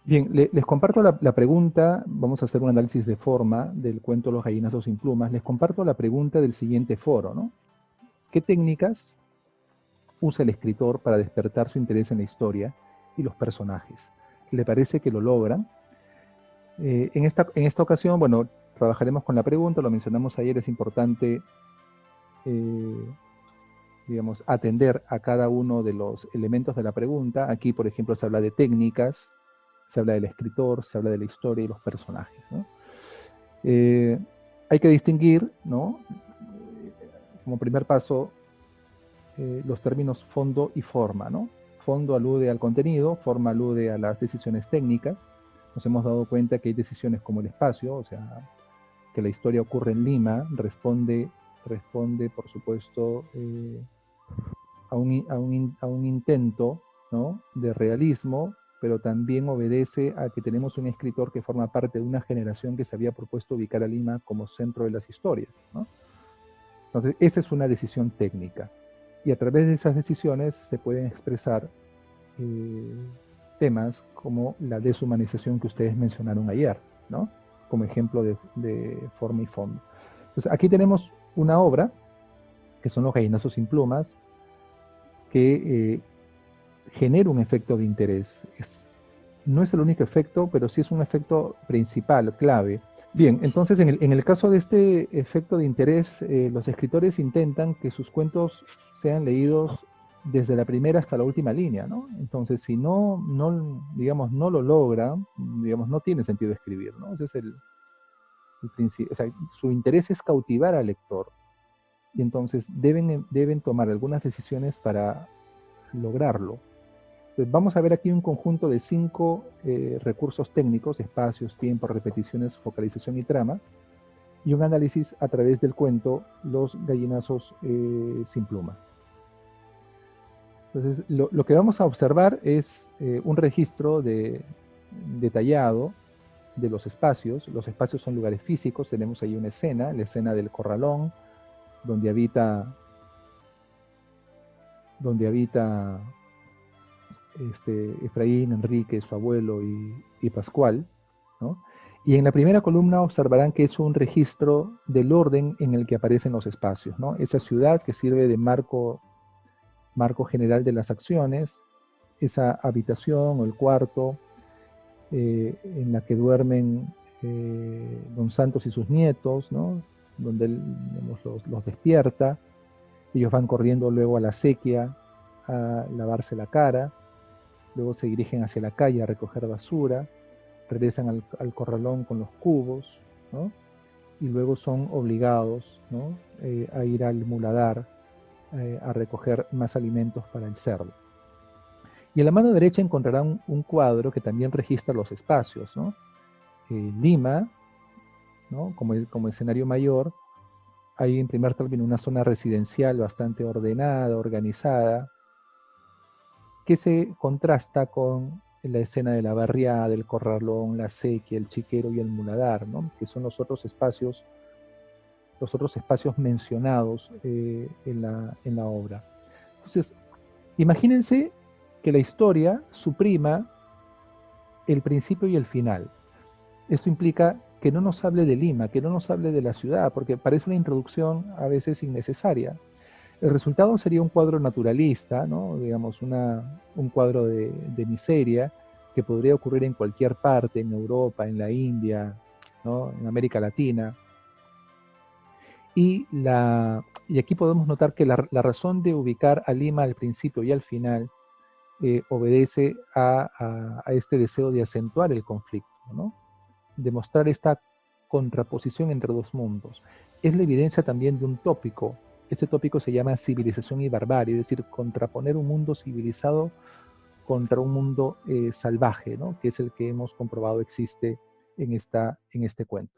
Bien, les comparto la pregunta, vamos a hacer un análisis de forma del cuento Los gallinazos sin plumas. Les comparto la pregunta del siguiente foro, ¿no? ¿Qué técnicas usa el escritor para despertar su interés en la historia y los personajes? ¿Le parece que lo logran? En esta ocasión, bueno, trabajaremos con la pregunta, lo mencionamos ayer, es importante, digamos, atender a cada uno de los elementos de la pregunta. Aquí, por ejemplo, se habla de técnicas, se habla del escritor, se habla de la historia y los personajes, ¿no? Hay que distinguir, ¿no? Como primer paso, los términos fondo y forma, ¿no? Fondo alude al contenido, forma alude a las decisiones técnicas. Nos hemos dado cuenta que hay decisiones como el espacio, o sea, que la historia ocurre en Lima, responde por supuesto, a un intento, ¿no?, de realismo, pero también obedece a que tenemos un escritor que forma parte de una generación que se había propuesto ubicar a Lima como centro de las historias, ¿no? Entonces, esa es una decisión técnica. Y a través de esas decisiones se pueden expresar temas como la deshumanización que ustedes mencionaron ayer, ¿no?, como ejemplo de forma y fondo. Entonces, aquí tenemos una obra, que son Los gallinazos sin plumas, que genera un efecto de interés. No es el único efecto, pero sí es un efecto principal, clave. Bien, entonces en el caso de este efecto de interés, los escritores intentan que sus cuentos sean leídos desde la primera hasta la última línea, ¿no? Entonces, si digamos, no lo logran, digamos, no tiene sentido escribir, ¿no? Ese es el principio. O sea, su interés es cautivar al lector, y entonces deben tomar algunas decisiones para lograrlo. Entonces, vamos a ver aquí un conjunto de 5 recursos técnicos: espacios, tiempo, repeticiones, focalización y trama, y un análisis a través del cuento Los gallinazos sin pluma. Entonces, lo que vamos a observar es un registro detallado de los espacios. Los espacios son lugares físicos. Tenemos ahí una escena, la escena del corralón, donde habita Efraín, Enrique, su abuelo y Pascual, ¿no? Y en la primera columna observarán que es un registro del orden en el que aparecen los espacios, ¿no? Esa ciudad que sirve de marco general de las acciones, esa habitación o el cuarto en la que duermen don Santos y sus nietos, ¿no?, donde él, digamos, los despierta. Ellos van corriendo luego a la acequia a lavarse la cara, luego se dirigen hacia la calle a recoger basura, regresan al corralón con los cubos, ¿no?, y luego son obligados, ¿no?, a ir al muladar a recoger más alimentos para el cerdo. Y en la mano derecha encontrarán un cuadro que también registra los espacios, ¿no? Lima, ¿no?, como escenario mayor. Hay en primer término una zona residencial bastante ordenada, organizada, que se contrasta con la escena de la barriada, del corralón, la acequia, el chiquero y el muladar, ¿no?, que son los otros espacios mencionados en la obra. Entonces, imagínense que la historia suprima el principio y el final. Esto implica que no nos hable de Lima, que no nos hable de la ciudad, porque parece una introducción a veces innecesaria. El resultado sería un cuadro naturalista, ¿no?, digamos, un cuadro de miseria que podría ocurrir en cualquier parte, en Europa, en la India, ¿no?, en América Latina. Y aquí podemos notar que la razón de ubicar a Lima al principio y al final obedece a este deseo de acentuar el conflicto, ¿no?, de mostrar esta contraposición entre dos mundos. Es la evidencia también de un tópico. Este tópico se llama civilización y barbarie, es decir, contraponer un mundo civilizado contra un mundo salvaje, ¿no?, que es el que hemos comprobado existe en este cuento.